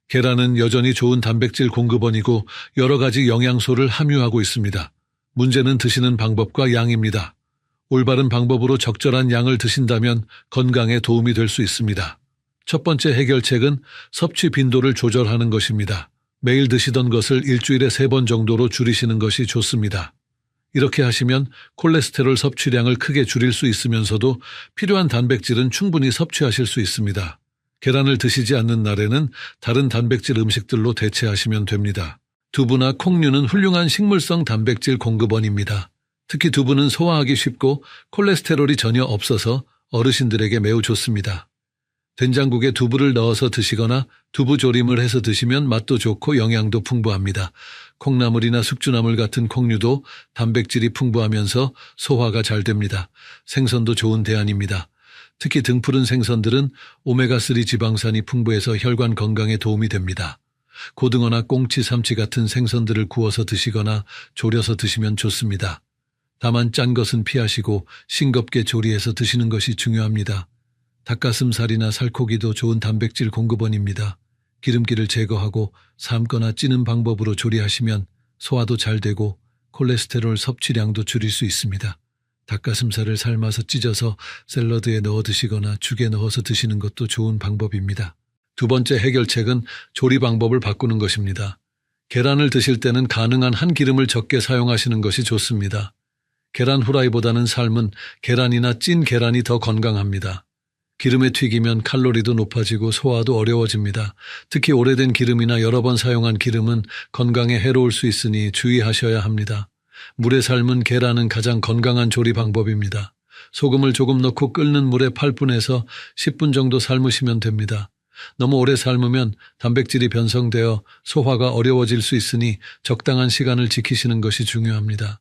계란은 여전히 좋은 단백질 공급원이고 여러 가지 영양소를 함유하고 있습니다. 문제는 드시는 방법과 양입니다. 올바른 방법으로 적절한 양을 드신다면 건강에 도움이 될 수 있습니다. 첫 번째 해결책은 섭취 빈도를 조절하는 것입니다. 매일 드시던 것을 일주일에 3번 정도로 줄이시는 것이 좋습니다. 이렇게 하시면 콜레스테롤 섭취량을 크게 줄일 수 있으면서도 필요한 단백질은 충분히 섭취하실 수 있습니다. 계란을 드시지 않는 날에는 다른 단백질 음식들로 대체하시면 됩니다. 두부나 콩류는 훌륭한 식물성 단백질 공급원입니다. 특히 두부는 소화하기 쉽고 콜레스테롤이 전혀 없어서 어르신들에게 매우 좋습니다. 된장국에 두부를 넣어서 드시거나 두부 조림을 해서 드시면 맛도 좋고 영양도 풍부합니다. 콩나물이나 숙주나물 같은 콩류도 단백질이 풍부하면서 소화가 잘 됩니다. 생선도 좋은 대안입니다. 특히 등푸른 생선들은 오메가3 지방산이 풍부해서 혈관 건강에 도움이 됩니다. 고등어나 꽁치, 삼치 같은 생선들을 구워서 드시거나 졸여서 드시면 좋습니다. 다만 짠 것은 피하시고 싱겁게 조리해서 드시는 것이 중요합니다. 닭가슴살이나 살코기도 좋은 단백질 공급원입니다. 기름기를 제거하고 삶거나 찌는 방법으로 조리하시면 소화도 잘 되고 콜레스테롤 섭취량도 줄일 수 있습니다. 닭가슴살을 삶아서 찢어서 샐러드에 넣어 드시거나 죽에 넣어서 드시는 것도 좋은 방법입니다. 두 번째 해결책은 조리 방법을 바꾸는 것입니다. 계란을 드실 때는 가능한 한 기름을 적게 사용하시는 것이 좋습니다. 계란 후라이보다는 삶은 계란이나 찐 계란이 더 건강합니다. 기름에 튀기면 칼로리도 높아지고 소화도 어려워집니다. 특히 오래된 기름이나 여러 번 사용한 기름은 건강에 해로울 수 있으니 주의하셔야 합니다. 물에 삶은 계란은 가장 건강한 조리 방법입니다. 소금을 조금 넣고 끓는 물에 8분에서 10분 정도 삶으시면 됩니다. 너무 오래 삶으면 단백질이 변성되어 소화가 어려워질 수 있으니 적당한 시간을 지키시는 것이 중요합니다.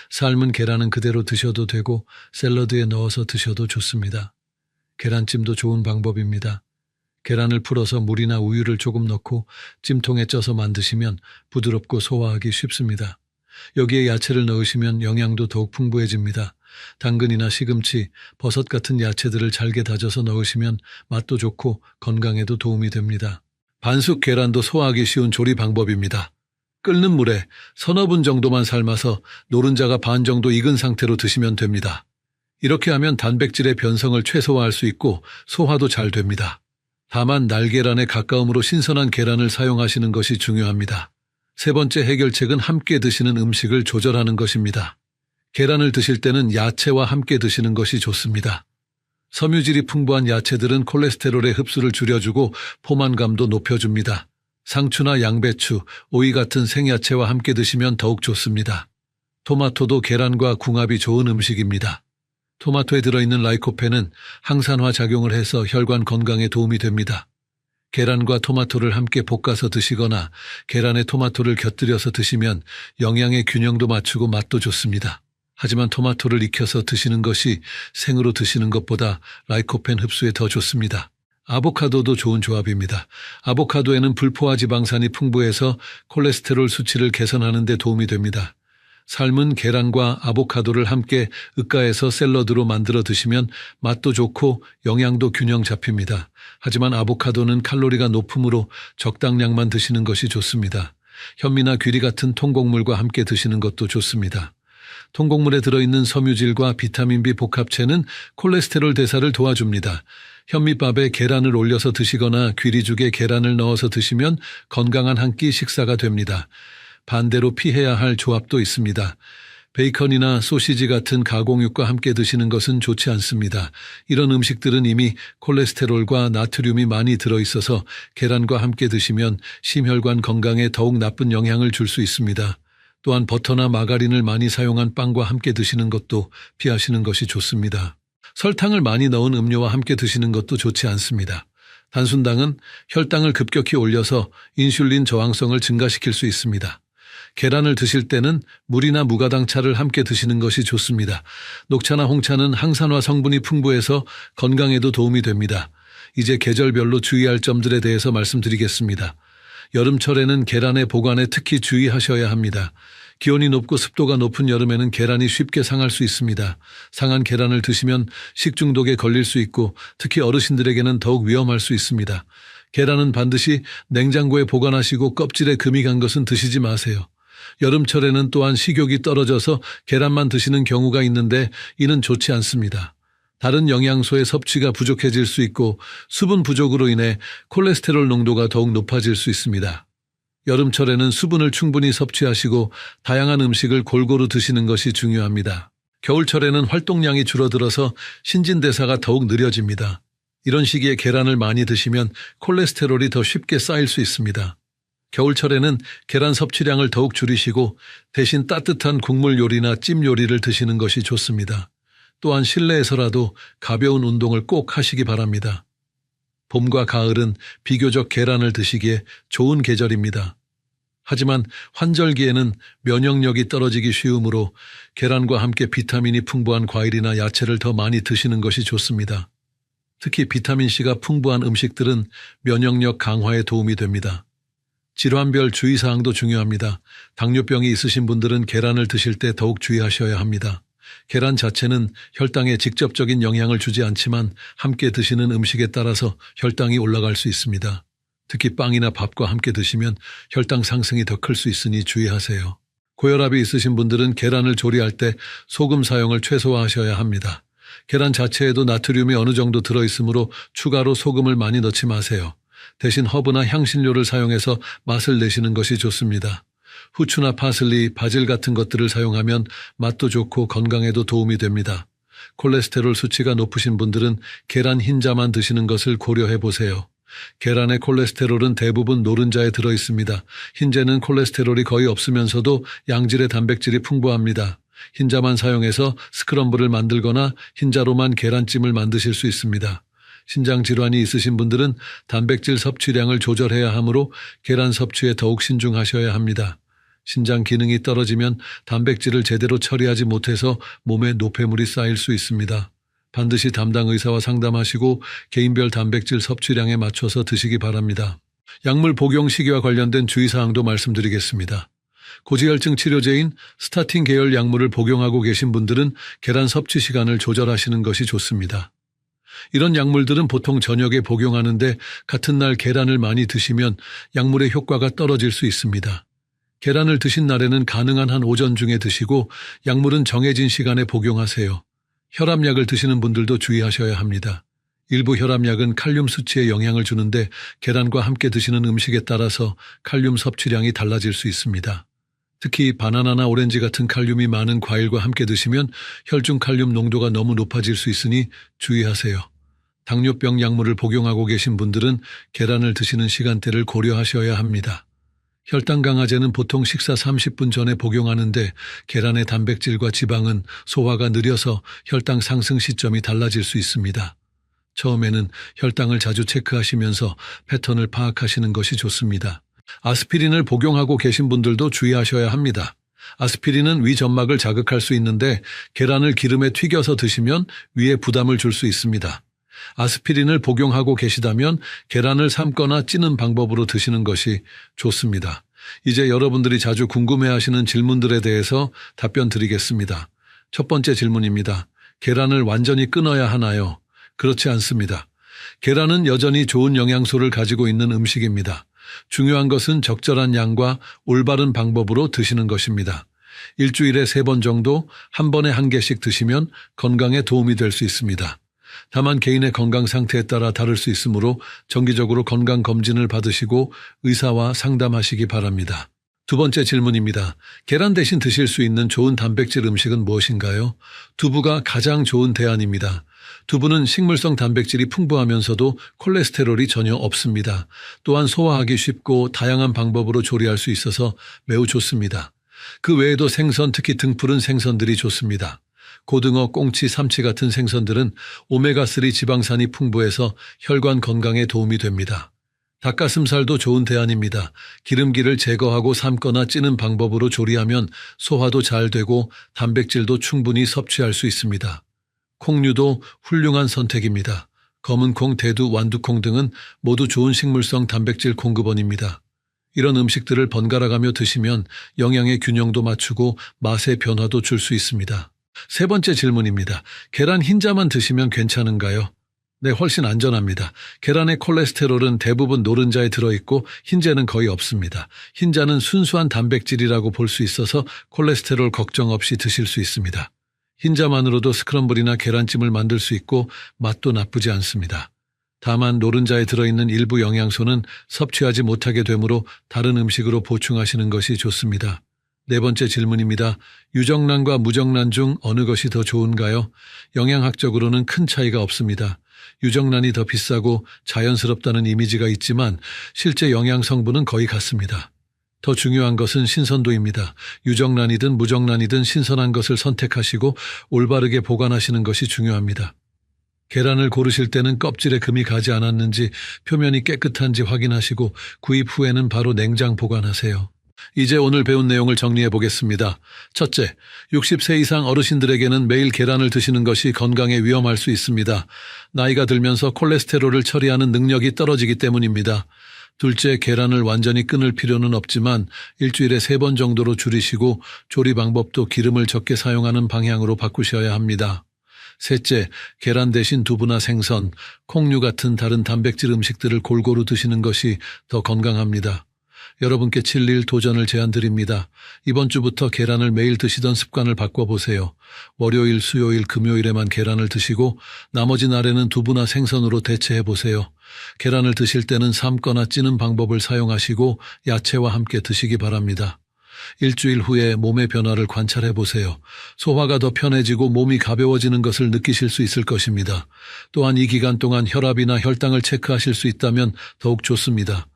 삶은 계란은 그대로 드셔도 되고 샐러드에 넣어서 드셔도 좋습니다. 계란찜도 좋은 방법입니다. 계란을 풀어서 물이나 우유를 조금 넣고 찜통에 쪄서 만드시면 부드럽고 소화하기 쉽습니다. 여기에 야채를 넣으시면 영양도 더욱 풍부해집니다. 당근이나 시금치, 버섯 같은 야채들을 잘게 다져서 넣으시면 맛도 좋고 건강에도 도움이 됩니다. 반숙 계란도 소화하기 쉬운 조리 방법입니다. 끓는 물에 서너 분 정도만 삶아서 노른자가 반 정도 익은 상태로 드시면 됩니다. 이렇게 하면 단백질의 변성을 최소화할 수 있고 소화도 잘 됩니다. 다만 날계란에 가까움으로 신선한 계란을 사용하시는 것이 중요합니다. 세 번째 해결책은 함께 드시는 음식을 조절하는 것입니다. 계란을 드실 때는 야채와 함께 드시는 것이 좋습니다. 섬유질이 풍부한 야채들은 콜레스테롤의 흡수를 줄여주고 포만감도 높여줍니다. 상추나 양배추, 오이 같은 생야채와 함께 드시면 더욱 좋습니다. 토마토도 계란과 궁합이 좋은 음식입니다. 토마토에 들어있는 라이코펜은 항산화 작용을 해서 혈관 건강에 도움이 됩니다. 계란과 토마토를 함께 볶아서 드시거나 계란에 토마토를 곁들여서 드시면 영양의 균형도 맞추고 맛도 좋습니다. 하지만 토마토를 익혀서 드시는 것이 생으로 드시는 것보다 라이코펜 흡수에 더 좋습니다. 아보카도도 좋은 조합입니다. 아보카도에는 불포화 지방산이 풍부해서 콜레스테롤 수치를 개선하는 데 도움이 됩니다. 삶은 계란과 아보카도를 함께 으깨서 샐러드로 만들어 드시면 맛도 좋고 영양도 균형 잡힙니다. 하지만 아보카도는 칼로리가 높으므로 적당량만 드시는 것이 좋습니다. 현미나 귀리 같은 통곡물과 함께 드시는 것도 좋습니다. 통곡물에 들어있는 섬유질과 비타민 B 복합체는 콜레스테롤 대사를 도와줍니다. 현미밥에 계란을 올려서 드시거나 귀리죽에 계란을 넣어서 드시면 건강한 한 끼 식사가 됩니다. 반대로 피해야 할 조합도 있습니다. 베이컨이나 소시지 같은 가공육과 함께 드시는 것은 좋지 않습니다. 이런 음식들은 이미 콜레스테롤과 나트륨이 많이 들어있어서 계란과 함께 드시면 심혈관 건강에 더욱 나쁜 영향을 줄 수 있습니다. 또한 버터나 마가린을 많이 사용한 빵과 함께 드시는 것도 피하시는 것이 좋습니다. 설탕을 많이 넣은 음료와 함께 드시는 것도 좋지 않습니다. 단순당은 혈당을 급격히 올려서 인슐린 저항성을 증가시킬 수 있습니다. 계란을 드실 때는 물이나 무가당차를 함께 드시는 것이 좋습니다. 녹차나 홍차는 항산화 성분이 풍부해서 건강에도 도움이 됩니다. 이제 계절별로 주의할 점들에 대해서 말씀드리겠습니다. 여름철에는 계란의 보관에 특히 주의하셔야 합니다. 기온이 높고 습도가 높은 여름에는 계란이 쉽게 상할 수 있습니다. 상한 계란을 드시면 식중독에 걸릴 수 있고 특히 어르신들에게는 더욱 위험할 수 있습니다. 계란은 반드시 냉장고에 보관하시고 껍질에 금이 간 것은 드시지 마세요. 여름철에는 또한 식욕이 떨어져서 계란만 드시는 경우가 있는데 이는 좋지 않습니다. 다른 영양소의 섭취가 부족해질 수 있고 수분 부족으로 인해 콜레스테롤 농도가 더욱 높아질 수 있습니다. 여름철에는 수분을 충분히 섭취하시고 다양한 음식을 골고루 드시는 것이 중요합니다. 겨울철에는 활동량이 줄어들어서 신진대사가 더욱 느려집니다. 이런 시기에 계란을 많이 드시면 콜레스테롤이 더 쉽게 쌓일 수 있습니다. 겨울철에는 계란 섭취량을 더욱 줄이시고 대신 따뜻한 국물 요리나 찜 요리를 드시는 것이 좋습니다. 또한 실내에서라도 가벼운 운동을 꼭 하시기 바랍니다. 봄과 가을은 비교적 계란을 드시기에 좋은 계절입니다. 하지만 환절기에는 면역력이 떨어지기 쉬우므로 계란과 함께 비타민이 풍부한 과일이나 야채를 더 많이 드시는 것이 좋습니다. 특히 비타민C가 풍부한 음식들은 면역력 강화에 도움이 됩니다. 질환별 주의사항도 중요합니다. 당뇨병이 있으신 분들은 계란을 드실 때 더욱 주의하셔야 합니다. 계란 자체는 혈당에 직접적인 영향을 주지 않지만 함께 드시는 음식에 따라서 혈당이 올라갈 수 있습니다. 특히 빵이나 밥과 함께 드시면 혈당 상승이 더 클 수 있으니 주의하세요. 고혈압이 있으신 분들은 계란을 조리할 때 소금 사용을 최소화하셔야 합니다. 계란 자체에도 나트륨이 어느 정도 들어있으므로 추가로 소금을 많이 넣지 마세요. 대신 허브나 향신료를 사용해서 맛을 내시는 것이 좋습니다. 후추나 파슬리, 바질 같은 것들을 사용하면 맛도 좋고 건강에도 도움이 됩니다. 콜레스테롤 수치가 높으신 분들은 계란 흰자만 드시는 것을 고려해 보세요. 계란의 콜레스테롤은 대부분 노른자에 들어 있습니다. 흰자는 콜레스테롤이 거의 없으면서도 양질의 단백질이 풍부합니다. 흰자만 사용해서 스크럼블을 만들거나 흰자로만 계란찜을 만드실 수 있습니다. 신장 질환이 있으신 분들은 단백질 섭취량을 조절해야 하므로 계란 섭취에 더욱 신중하셔야 합니다. 신장 기능이 떨어지면 단백질을 제대로 처리하지 못해서 몸에 노폐물이 쌓일 수 있습니다. 반드시 담당 의사와 상담하시고 개인별 단백질 섭취량에 맞춰서 드시기 바랍니다. 약물 복용 시기와 관련된 주의사항도 말씀드리겠습니다. 고지혈증 치료제인 스타틴 계열 약물을 복용하고 계신 분들은 계란 섭취 시간을 조절하시는 것이 좋습니다. 이런 약물들은 보통 저녁에 복용하는데 같은 날 계란을 많이 드시면 약물의 효과가 떨어질 수 있습니다. 계란을 드신 날에는 가능한 한 오전 중에 드시고 약물은 정해진 시간에 복용하세요. 혈압약을 드시는 분들도 주의하셔야 합니다. 일부 혈압약은 칼륨 수치에 영향을 주는데 계란과 함께 드시는 음식에 따라서 칼륨 섭취량이 달라질 수 있습니다. 특히 바나나나 오렌지 같은 칼륨이 많은 과일과 함께 드시면 혈중 칼륨 농도가 너무 높아질 수 있으니 주의하세요. 당뇨병 약물을 복용하고 계신 분들은 계란을 드시는 시간대를 고려하셔야 합니다. 혈당 강화제는 보통 식사 30분 전에 복용하는데 계란의 단백질과 지방은 소화가 느려서 혈당 상승 시점이 달라질 수 있습니다. 처음에는 혈당을 자주 체크하시면서 패턴을 파악하시는 것이 좋습니다. 아스피린을 복용하고 계신 분들도 주의하셔야 합니다. 아스피린은 위 점막을 자극할 수 있는데 계란을 기름에 튀겨서 드시면 위에 부담을 줄 수 있습니다. 아스피린을 복용하고 계시다면 계란을 삶거나 찌는 방법으로 드시는 것이 좋습니다. 이제 여러분들이 자주 궁금해하시는 질문들에 대해서 답변 드리겠습니다. 첫 번째 질문입니다. 계란을 완전히 끊어야 하나요? 그렇지 않습니다. 계란은 여전히 좋은 영양소를 가지고 있는 음식입니다. 중요한 것은 적절한 양과 올바른 방법으로 드시는 것입니다. 일주일에 3번 정도 한 번에 1개씩 드시면 건강에 도움이 될 수 있습니다. 다만 개인의 건강 상태에 따라 다를 수 있으므로 정기적으로 건강검진을 받으시고 의사와 상담하시기 바랍니다. 두 번째 질문입니다. 계란 대신 드실 수 있는 좋은 단백질 음식은 무엇인가요? 두부가 가장 좋은 대안입니다. 두부는 식물성 단백질이 풍부하면서도 콜레스테롤이 전혀 없습니다. 또한 소화하기 쉽고 다양한 방법으로 조리할 수 있어서 매우 좋습니다. 그 외에도 생선, 특히 등푸른 생선들이 좋습니다. 고등어, 꽁치, 삼치 같은 생선들은 오메가3 지방산이 풍부해서 혈관 건강에 도움이 됩니다. 닭가슴살도 좋은 대안입니다. 기름기를 제거하고 삶거나 찌는 방법으로 조리하면 소화도 잘 되고 단백질도 충분히 섭취할 수 있습니다. 콩류도 훌륭한 선택입니다. 검은콩, 대두, 완두콩 등은 모두 좋은 식물성 단백질 공급원입니다. 이런 음식들을 번갈아가며 드시면 영양의 균형도 맞추고 맛의 변화도 줄 수 있습니다. 세 번째 질문입니다. 계란 흰자만 드시면 괜찮은가요? 네, 훨씬 안전합니다. 계란의 콜레스테롤은 대부분 노른자에 들어있고 흰자는 거의 없습니다. 흰자는 순수한 단백질이라고 볼 수 있어서 콜레스테롤 걱정 없이 드실 수 있습니다. 흰자만으로도 스크럼블이나 계란찜을 만들 수 있고 맛도 나쁘지 않습니다. 다만 노른자에 들어있는 일부 영양소는 섭취하지 못하게 되므로 다른 음식으로 보충하시는 것이 좋습니다. 네 번째 질문입니다. 유정란과 무정란 중 어느 것이 더 좋은가요? 영양학적으로는 큰 차이가 없습니다. 유정란이 더 비싸고 자연스럽다는 이미지가 있지만 실제 영양 성분은 거의 같습니다. 더 중요한 것은 신선도입니다. 유정란이든 무정란이든 신선한 것을 선택하시고 올바르게 보관하시는 것이 중요합니다. 계란을 고르실 때는 껍질에 금이 가지 않았는지 표면이 깨끗한지 확인하시고 구입 후에는 바로 냉장 보관하세요. 이제 오늘 배운 내용을 정리해 보겠습니다. 첫째, 60세 이상 어르신들에게는 매일 계란을 드시는 것이 건강에 위험할 수 있습니다. 나이가 들면서 콜레스테롤을 처리하는 능력이 떨어지기 때문입니다. 둘째, 계란을 완전히 끊을 필요는 없지만 일주일에 3번 정도로 줄이시고 조리 방법도 기름을 적게 사용하는 방향으로 바꾸셔야 합니다. 셋째, 계란 대신 두부나 생선, 콩류 같은 다른 단백질 음식들을 골고루 드시는 것이 더 건강합니다. 여러분께 7일 도전을 제안드립니다. 이번 주부터 계란을 매일 드시던 습관을 바꿔보세요. 월요일, 수요일, 금요일에만 계란을 드시고 나머지 날에는 두부나 생선으로 대체해보세요. 계란을 드실 때는 삶거나 찌는 방법을 사용하시고 야채와 함께 드시기 바랍니다. 일주일 후에 몸의 변화를 관찰해보세요. 소화가 더 편해지고 몸이 가벼워지는 것을 느끼실 수 있을 것입니다. 또한 이 기간 동안 혈압이나 혈당을 체크하실 수 있다면 더욱 좋습니다.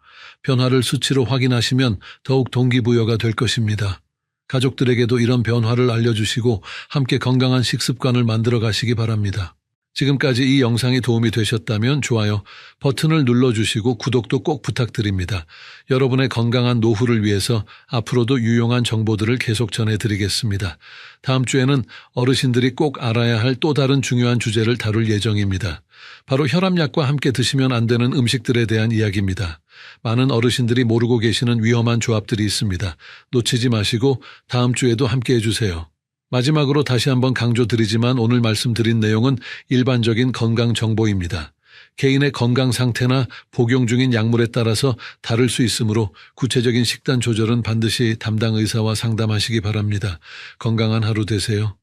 변화를 수치로 확인하시면 더욱 동기부여가 될 것입니다. 가족들에게도 이런 변화를 알려주시고 함께 건강한 식습관을 만들어 가시기 바랍니다. 지금까지 이 영상이 도움이 되셨다면 좋아요 버튼을 눌러주시고 구독도 꼭 부탁드립니다. 여러분의 건강한 노후를 위해서 앞으로도 유용한 정보들을 계속 전해드리겠습니다. 다음 주에는 어르신들이 꼭 알아야 할 또 다른 중요한 주제를 다룰 예정입니다. 바로 혈압약과 함께 드시면 안 되는 음식들에 대한 이야기입니다. 많은 어르신들이 모르고 계시는 위험한 조합들이 있습니다. 놓치지 마시고 다음 주에도 함께 해주세요. 마지막으로 다시 한번 강조드리지만 오늘 말씀드린 내용은 일반적인 건강 정보입니다. 개인의 건강 상태나 복용 중인 약물에 따라서 다를 수 있으므로 구체적인 식단 조절은 반드시 담당 의사와 상담하시기 바랍니다. 건강한 하루 되세요.